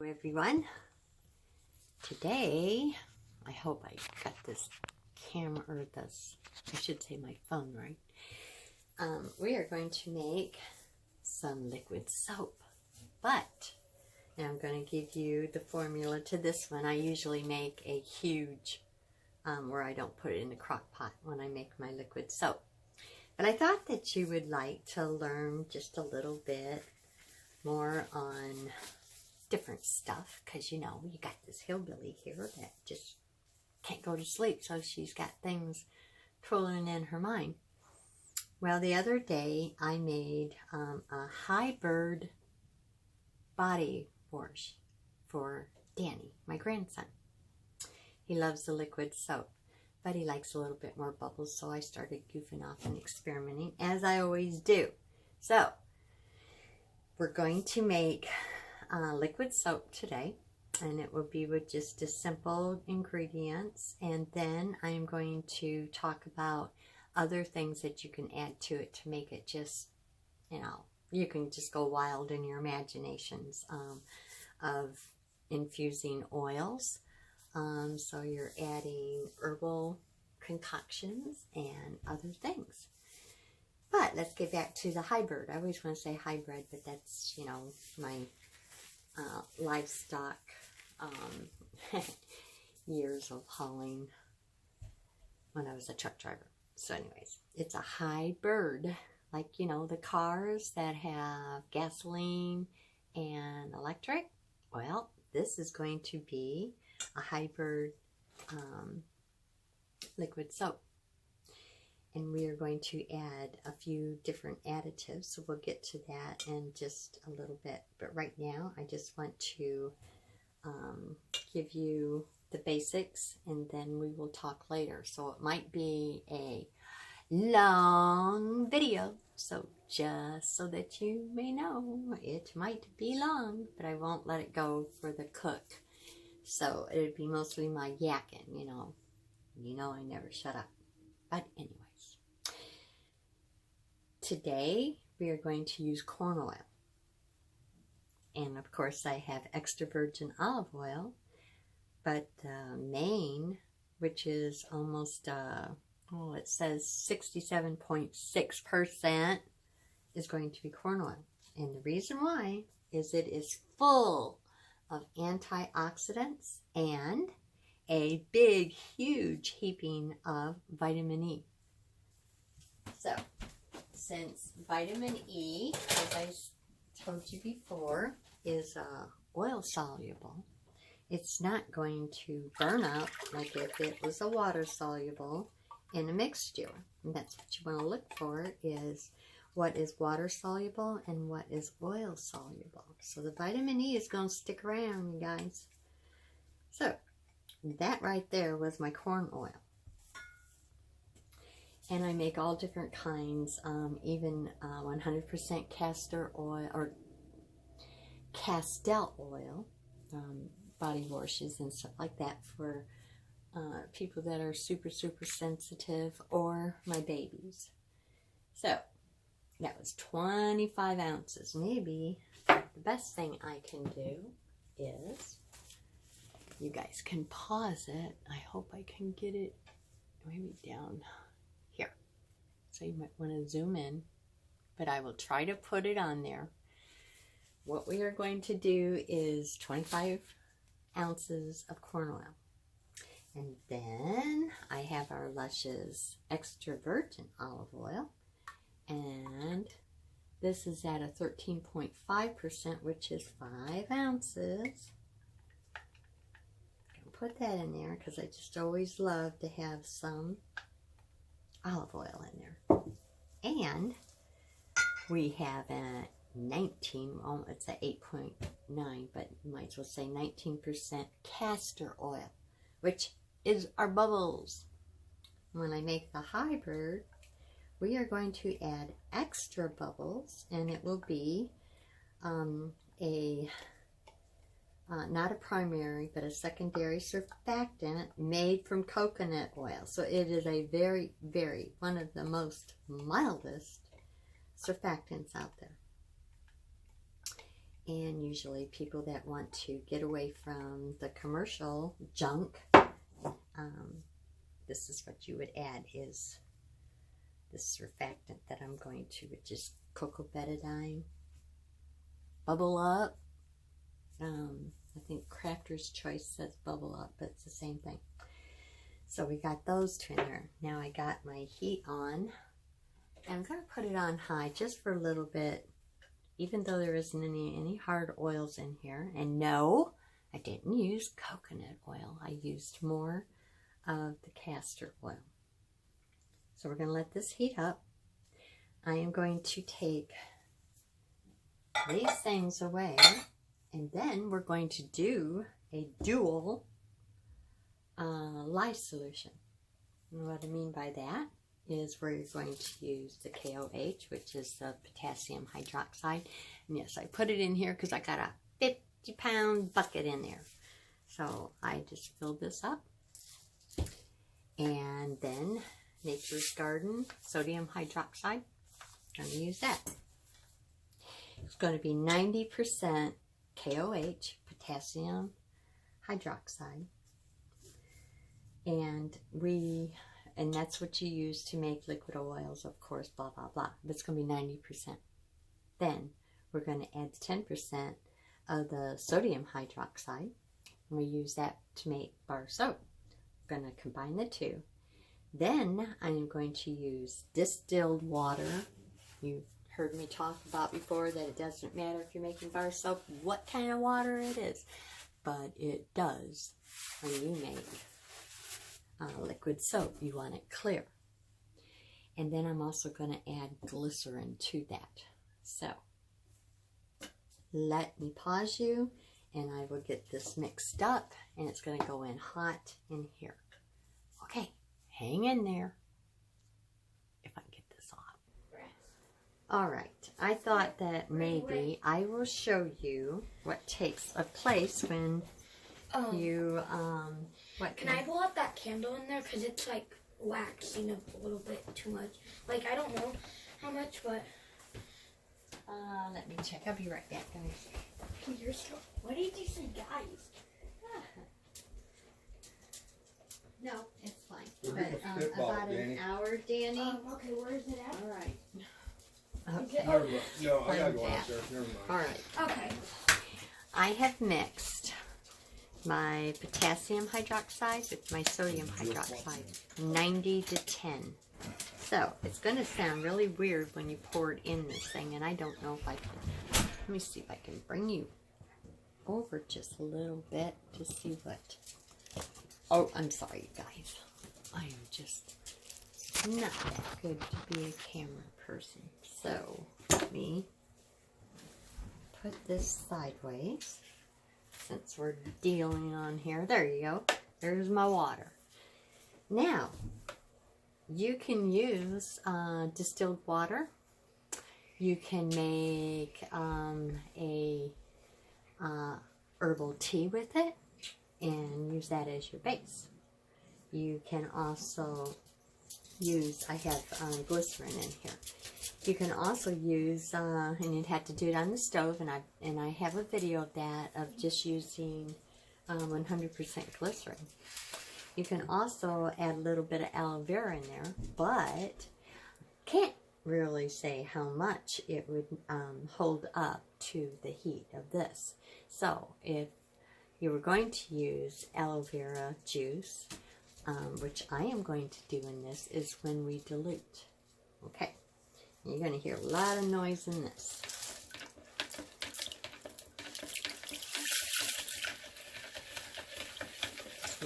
Everyone, today I hope I got this camera, or this, I should say my phone right. We are going to make some liquid soap, but now I'm going to give you the formula to this one. I usually make a huge where I don't put it in the crock pot when I make my liquid soap, but I thought that you would like to learn just a little bit more on different stuff, because you know, you got this hillbilly here that just can't go to sleep, so she's got things twirling in her mind. Well, the other day I made a hybrid body wash for Danny, my grandson. He loves the liquid soap, but he likes a little bit more bubbles, so I started goofing off and experimenting, as I always do. So we're going to make liquid soap today, and it will be with just a simple ingredients, and then I'm going to talk about other things that you can add to it to make it just, you know, you can just go wild in your imaginations of infusing oils. So you're adding herbal concoctions and other things. But let's get back to the hybrid. I always want to say hybrid, but that's, you know, my livestock years of hauling when I was a truck driver. So anyways, it's a hybrid, like, you know, the cars that have gasoline and electric. Well, this is going to be a hybrid liquid soap, and we are going to add a few different additives, so we'll get to that in just a little bit. But right now I just want to give you the basics, and then we will talk later. So it might be a long video, so just so that you may know, it might be long, but I won't let it go for the cook. So it would be mostly my yakking, you know I never shut up. But anyways, today we are going to use corn oil. And of course I have extra virgin olive oil, but the main, which is almost, it says 67.6% is going to be corn oil. And the reason why is it is full of antioxidants and a big, huge heaping of vitamin E. So, since vitamin E, as I told you before, is oil soluble, it's not going to burn up like if it was a water soluble in a mixture. And that's what you want to look for, is what is water soluble and what is oil soluble. So the vitamin E is going to stick around, you guys. So that right there was my corn oil. And I make all different kinds, even 100% castor oil or castel oil, body washes and stuff like that for people that are super, super sensitive, or my babies. So that was 25 ounces. Maybe the best thing I can do is, you guys can pause it. I hope I can get it maybe down here. So you might want to zoom in, but I will try to put it on there. What we are going to do is 25 ounces of corn oil. And then I have our Luscious extra virgin olive oil. And this is at a 13.5%, which is 5 ounces. Put that in there because I just always love to have some olive oil in there. And we have a 19, well, it's a 8.9, but you might as well say 19% castor oil, which is our bubbles. When I make the hybrid, we are going to add extra bubbles, and it will be not a primary, but a secondary surfactant made from coconut oil. So it is a very, very, one of the most mildest surfactants out there. And usually people that want to get away from the commercial junk, this is what you would add, is this surfactant that I'm going to, which is cocoa betadine. Bubble Up. I think Crafter's Choice says Bubble Up, but it's the same thing. So we got those two in there. Now I got my heat on. And I'm going to put it on high just for a little bit, even though there isn't any hard oils in here. And no, I didn't use coconut oil. I used more of the castor oil. So we're going to let this heat up. I am going to take these things away, and then we're going to do a dual lye solution. And what I mean by that is we're going to use the KOH, which is the potassium hydroxide. And yes, I put it in here because I got a 50-pound bucket in there. So I just filled this up. And then Nature's Garden sodium hydroxide. I'm going to use that. It's going to be 90% KOH, potassium hydroxide. And that's what you use to make liquid oils, of course, blah, blah, blah. But it's going to be 90%. Then we're going to add 10% of the sodium hydroxide. And we use that to make bar soap. We're going to combine the two. Then I'm going to use distilled water. You've heard me talk about before that it doesn't matter if you're making bar soap, what kind of water it is. But it does when you make liquid soap. You want it clear. And then I'm also going to add glycerin to that. So let me pause you and I will get this mixed up, and it's going to go in hot in here. Okay, hang in there if I can get this off. All right, I thought that maybe I will show you what takes a place when you what can I pull out that candle in there, because it's like waxing a little bit too much. Like, I don't know how much, but let me check. I'll be right back, guys. You're still, what did you say, guys? No, it's fine. But about an hour, Danny. Okay, where is it at? All right. Okay. No, I gotta go upstairs. Never mind. All right. Okay. I have mixed my potassium hydroxide with my sodium hydroxide, 90 to 10. So it's going to sound really weird when you pour it in this thing, and I don't know if I can. Let me see if I can bring you over just a little bit to see what. Oh, I'm sorry, you guys. I am just not that good to be a camera person. So let me put this sideways since we're dealing on here. There you go. There's my water. Now, you can use distilled water. You can make a herbal tea with it and use that as your base. You can also use, I have glycerin in here. You can also use, and you'd have to do it on the stove, and I have a video of that, of just using 100% glycerin. You can also add a little bit of aloe vera in there, but can't really say how much it would hold up to the heat of this. So if you were going to use aloe vera juice, which I am going to do in this, is when we dilute. Okay, you're going to hear a lot of noise in this.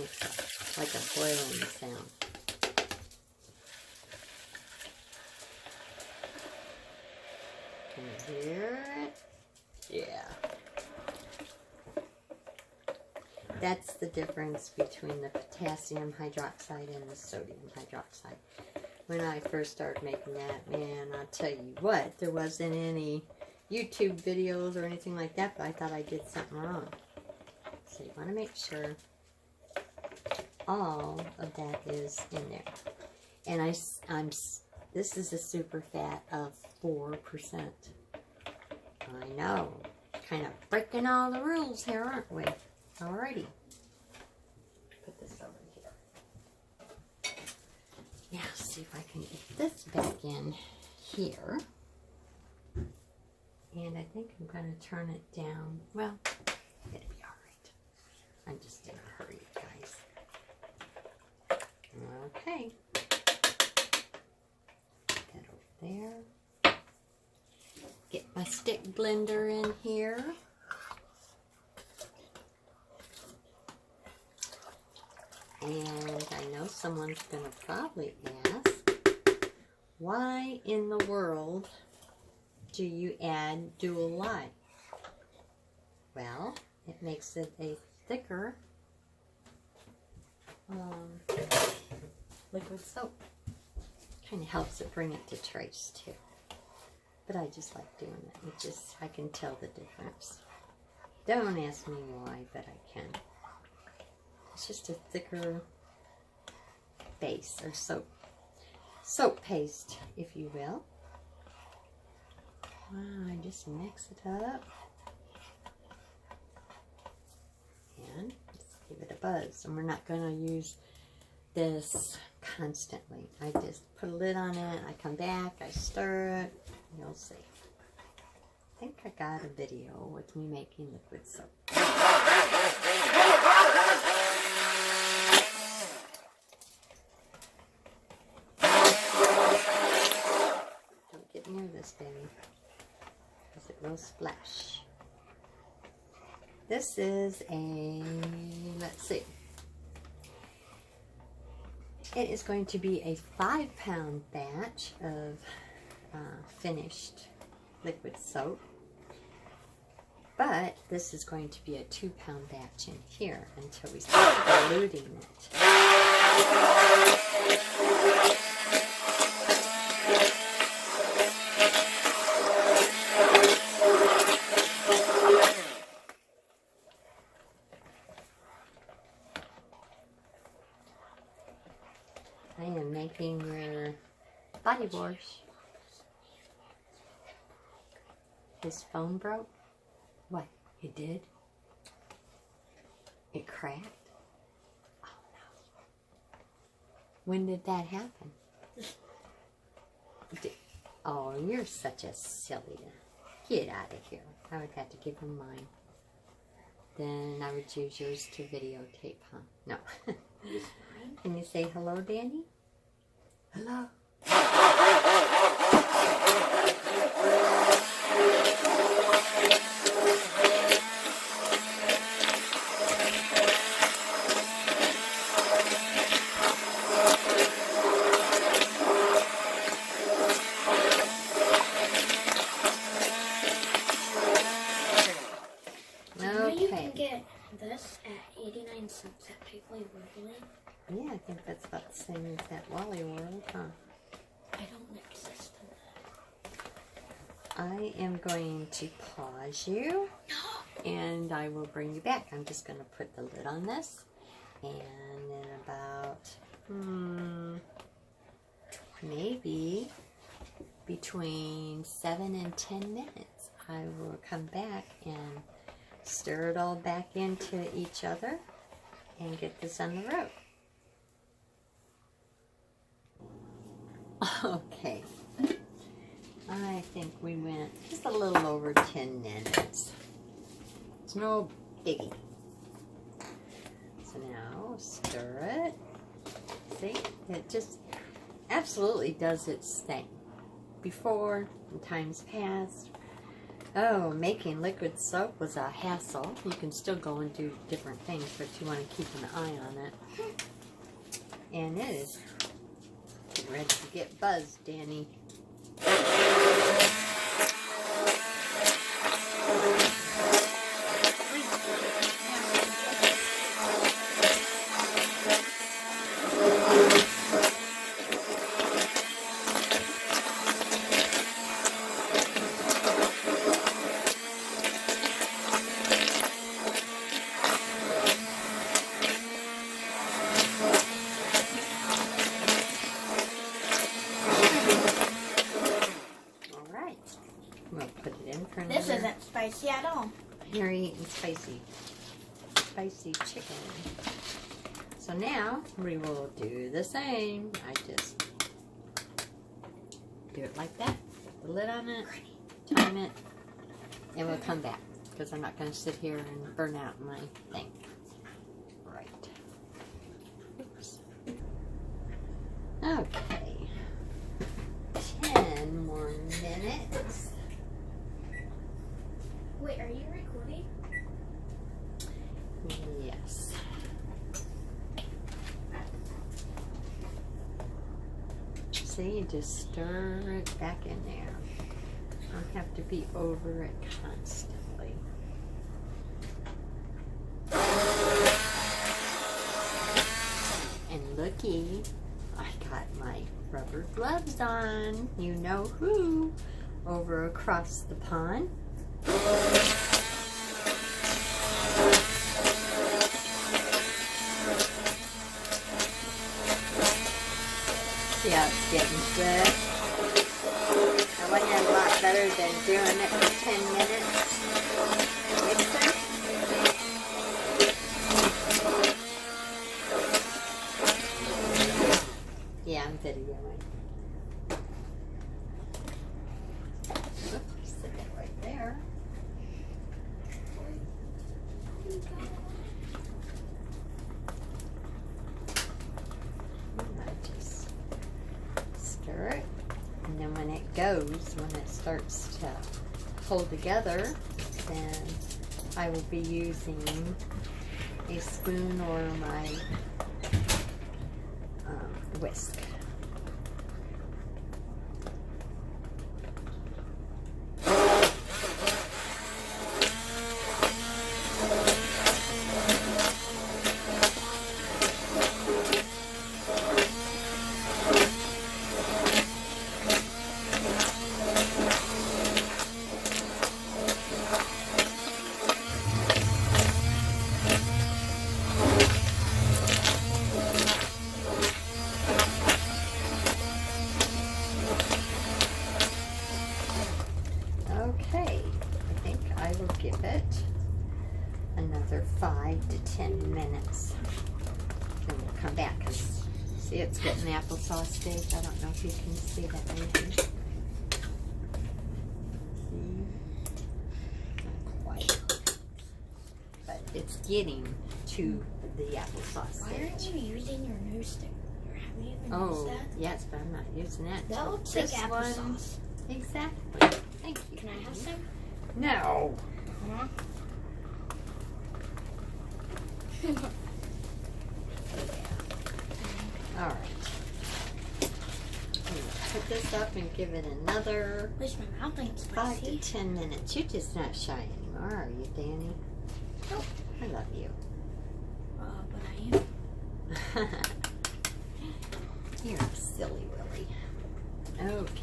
It's like a boiling sound. Can you hear it? Yeah. That's the difference between the potassium hydroxide and the sodium hydroxide. When I first started making that, man, I'll tell you what, there wasn't any YouTube videos or anything like that, but I thought I did something wrong. So you want to make sure all of that is in there. And this is a super fat of 4%. I know. kind of breaking all the rules here, aren't we? Alrighty. Put this over here. Now, see if I can get this back in here. And I think I'm going to turn it down. Well, it'll be alright. I'm just in a hurry, guys. Okay. Put that over there. Get my stick blender in here. And I know someone's going to probably ask, why in the world do you add dual lye? Well, it makes it a thicker liquid soap. Kind of helps it bring it to trace too. But I just like doing it. It just, I can tell the difference. Don't ask me why, but I can. It's just a thicker base or soap paste, if you will. I just mix it up and just give it a buzz. And we're not going to use this constantly. I just put a lid on it, I come back, I stir it, you'll see. I think I got a video with me making liquid soap. Don't get near this, baby, because it will splash. This is a, let's see, it is going to be a 5-pound batch of finished liquid soap, but this is going to be a 2-pound batch in here until we start diluting it. I am making your body wash. His phone broke? What? It did? It cracked? Oh no. When did that happen? Oh, you're such a silly. Get out of here. I would have to give him mine. Then I would use yours to videotape, huh? No. Can you say hello, Danny? Hello. You can get this at 89 cents at Piggly Wiggly. Yeah, I think that's about the same as that Wally World, huh? I don't mix this to I am going to pause you, and I will bring you back. I'm just going to put the lid on this, and in about, maybe between 7 and 10 minutes, I will come back and stir it all back into each other and get this on the road. Okay, I think we went just a little over 10 minutes. It's no biggie. So now stir it. See, it just absolutely does its thing. Before, in times past, oh, making liquid soap was a hassle. You can still go and do different things, but you want to keep an eye on it. And it is ready to get buzzed, Danny. eating spicy chicken. So now we will do the same. I just do it like that. Put the lid on it, time it, and we'll come back because I'm not going to sit here and burn out my thing. Right. Oops. Okay. 10 more minutes. Wait, are you recording? Yes. See, just stir it back in there. Don't have to be over it constantly. And looky, I got my rubber gloves on. You know who? Over across the pond. See how it's getting good? Now wasn't that a lot better than doing it for 10 minutes? Mixer? Yeah, I'm videoing. Oops, stick it right there. Stir it, and then when it goes, when it starts to hold together, then I will be using a spoon or my whisk. Okay, I think I will give it another 5 to 10 minutes. Then we'll come back. See, it's getting the applesauce stage. I don't know if you can see that maybe. See? Not quite. But it's getting to the applesauce stage. Why aren't you using your nose stick? Have you ever used Oh, that? yes, but I'm not using that. That looks like applesauce. Exactly. Thank you. Can I have some? No. Huh? All right. I'm gonna put this up and give it another Wish my mouth ain't 5 to spicy. 10 minutes. You're just not shy anymore, are you, Danny? Nope. I love you. But I am. You're a silly Willy. Okay.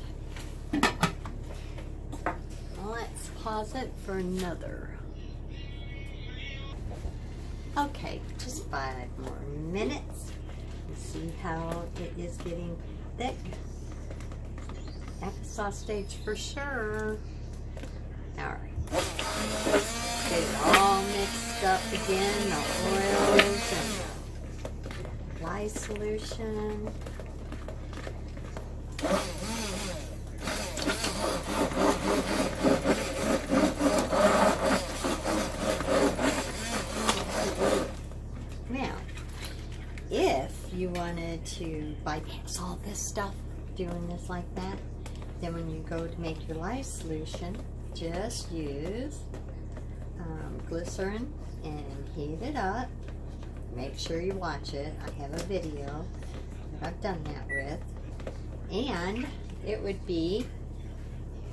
Let's pause it for another. Okay, just 5 more minutes. You see how it is getting thick? Applesauce stage for sure. Alright. Get it all mixed up again, the oils and the lye solution. Now, if you wanted to bypass all this stuff, doing this like that, then when you go to make your lye solution, just use glycerin and heat it up. Make sure you watch it. I have a video that I've done that with. And it would be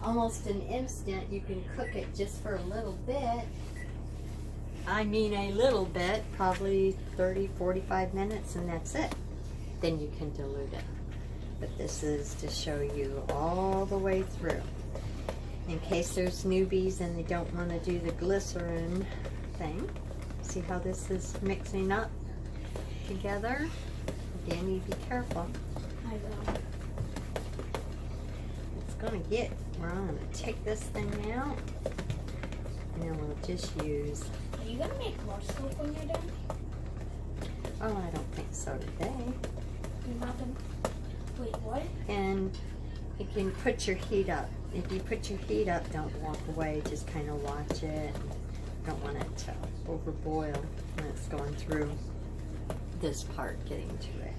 almost an instant. You can cook it just for a little bit. I mean a little bit, probably 30-45 minutes, and that's it. Then you can dilute it. But this is to show you all the way through. In case there's newbies and they don't want to do the glycerin thing. See how this is mixing up together? Danny, be careful. I will. It's going to get where I'm going to take this thing out. And then we'll just use, Are you gonna make more soap when you're done? oh, I don't think so today. You're not gonna. Wait, what? And you can put your heat up. If you put your heat up, don't walk away, just kind of watch it. Don't want it to overboil when it's going through this part, getting to it.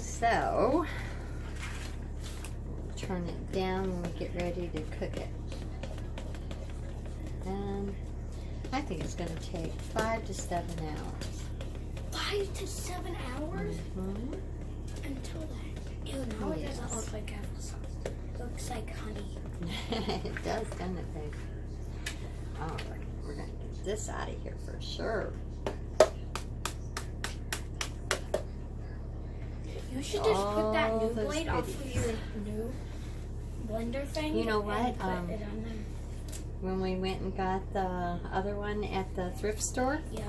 So, turn it down when we get ready to cook it. And I think it's going to take 5 to 7 hours. 5 to 7 hours Mm-hmm. until that. Ew, no, it doesn't look like applesauce. It looks like honey. It does, doesn't it, babe? All right, we're going to get this out of here for sure. You should just put that new those blade off of goodies. your new blender thing. You know what? And put it on there. When we went and got the other one at the thrift store, Yep.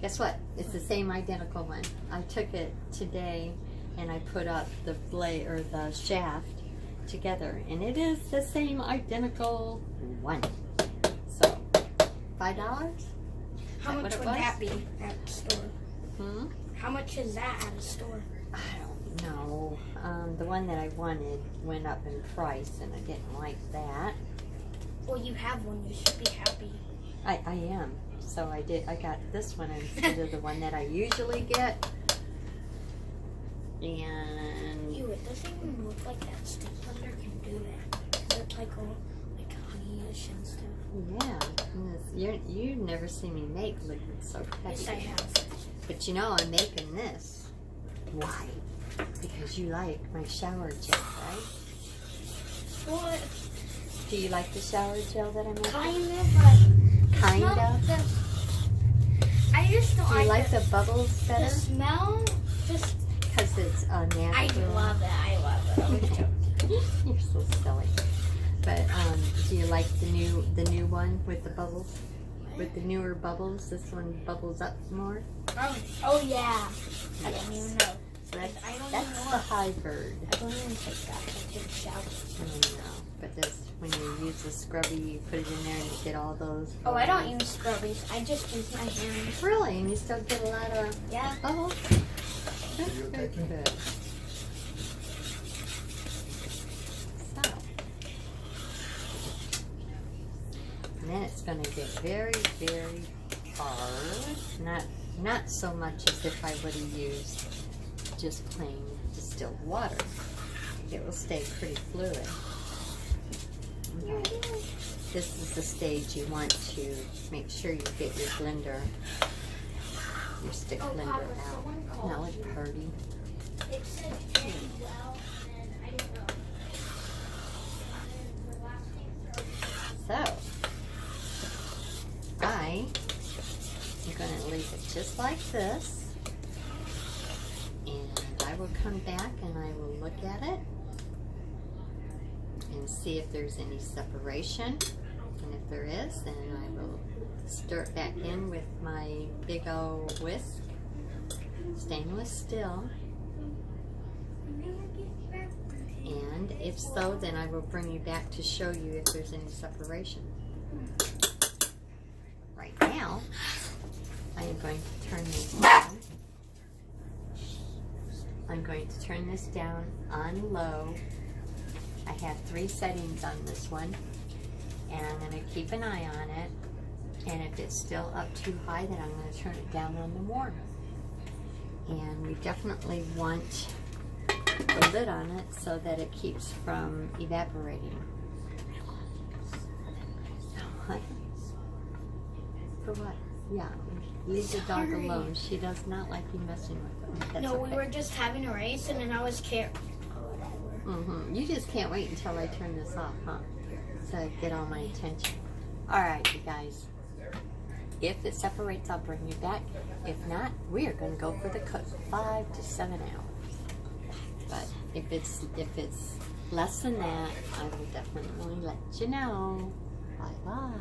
guess what? It's the same identical one. I took it today and I put up the blade or the shaft together, and it is the same identical one. So, $5? How much would that be at the store? Hmm? How much is that at a store? I don't know. The one that I wanted went up in price, and I didn't like that. Well, you have one. You should be happy. I am. So I got this one instead of the one that I usually get. And Ew, it doesn't even look like that stick blender can do that. 'Cause it's like all like honey-ish and stuff. yeah, you've never seen me make liquid soap, have Yes, you? I have. But you know I'm making this. Why? Because you like my shower gel, right? What? Do you like the shower gel that I make? Kind of, but Kind not of? I just don't Do you like the the bubbles the better? smell. Just Because it's natural. I love it. I love it. I was joking. You're so silly. But do you like the new one with the bubbles? With the newer bubbles, this one bubbles up more. Oh yeah. I don't even know. So that's I don't that's even the want. high bird. I don't even take that. I take a shower. I know. But this, when you use the scrubby, you put it in there and you get all those. Oh, I don't use scrubbies. I just use my hands. Really, and you still get a lot of Yeah. bubbles. That's You very take it? good. So, and then it's going to get very, very hard. Not so much as if I would have used just plain distilled water. It will stay pretty fluid. Okay. This is the stage you want to make sure you get your blender, your stick Oh, blender Papa, out. someone called Now it's you. purdy. It said very well, and I didn't know. So, I am going to leave it just like this, and I will come back and I will look at it and see if there's any separation, and if there is, then I will stir it back in with my big old whisk, stainless steel, and if so, then I will bring you back to show you if there's any separation. Right now, I am going to turn this down. I'm going to turn this down on low. I have 3 settings on this one, and I'm going to keep an eye on it, and if it's still up too high, then I'm going to turn it down on the warm. And we definitely want the lid on it so that it keeps from evaporating. What? For what? Yeah, leave the dog Sorry. alone. She does not like you messing with her. That's No, okay. we were just having a race, and then I was scared. Whatever. You just can't wait until I turn this off, huh? So I get all my attention. All right, you guys. If it separates, I'll bring you back. If not, we are going to go for the cook, 5 to 7 hours. But if it's less than that, I will definitely let you know. Bye-bye.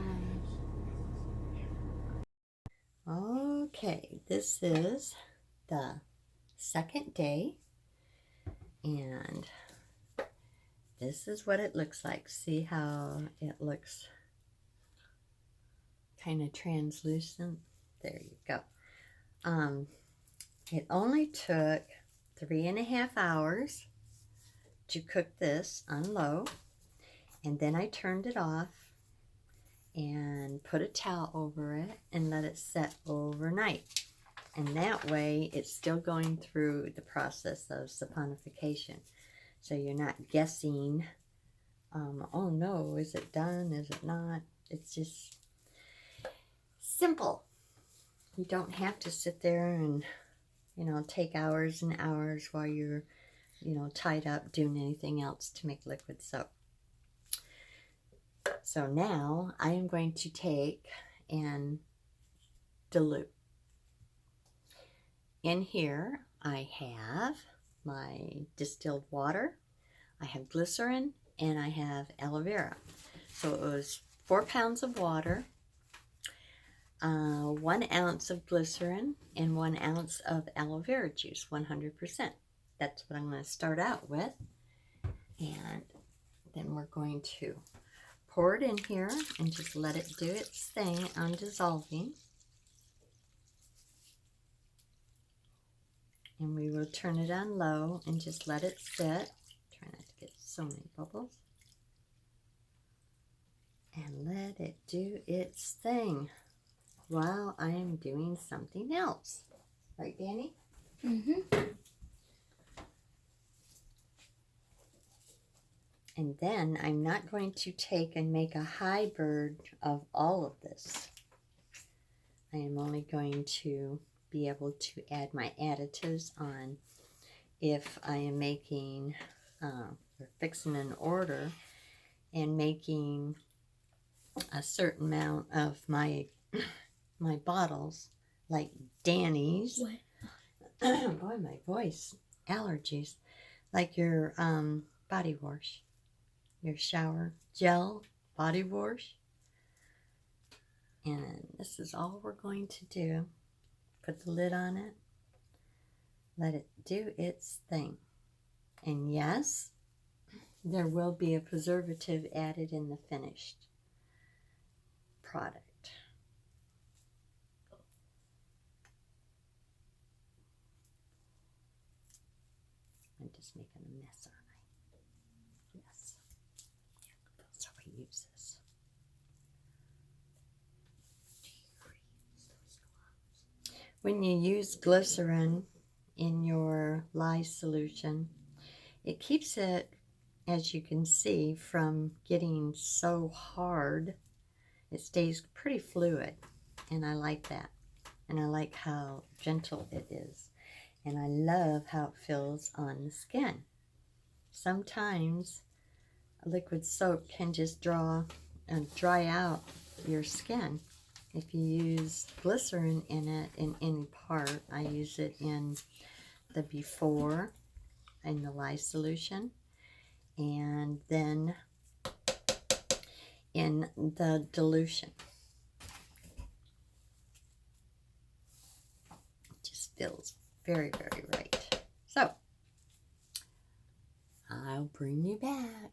Okay, this is the second day, and this is what it looks like. See how it looks kind of translucent. There you go. It only took 3.5 hours to cook this on low, and then I turned it off and put a towel over it and let it set overnight. And that way it's still going through the process of saponification. So you're not guessing, oh no, is it done? Is it not? It's just simple. You don't have to sit there and, take hours and hours while you're, tied up doing anything else to make liquid soap. So now I am going to take and dilute. In here I have my distilled water, I have glycerin, and I have aloe vera. So it was 4 pounds of water, 1 ounce of glycerin, and 1 ounce of aloe vera juice, 100%. That's what I'm going to start out with. And then we're going to pour it in here and just let it do its thing on dissolving. And we will turn it on low and just let it sit. Try not to get so many bubbles. And let it do its thing while I am doing something else. Right, Danny? Mm-hmm. And then I'm not going to take and make a hybrid of all of this. I am only going to be able to add my additives on if I am making or fixing an order and making a certain amount of my bottles, like Danny's. What? Boy, my voice, allergies. Like your body wash, your shower gel body wash. And this is all we're going to do. Put the lid on it. Let it do its thing. And yes, there will be a preservative added in the finished product. I'm just making a mess, aren't I? Yes. That's how I use this. When you use glycerin in your lye solution, it keeps it, as you can see, from getting so hard. It stays pretty fluid, and I like that. And I like how gentle it is. And I love how it feels on the skin. Sometimes a liquid soap can just dry out your skin. If you use glycerin in it in any part, I use it in the before in the lye solution, and then in the dilution. It just feels very, very right. So I'll bring you back.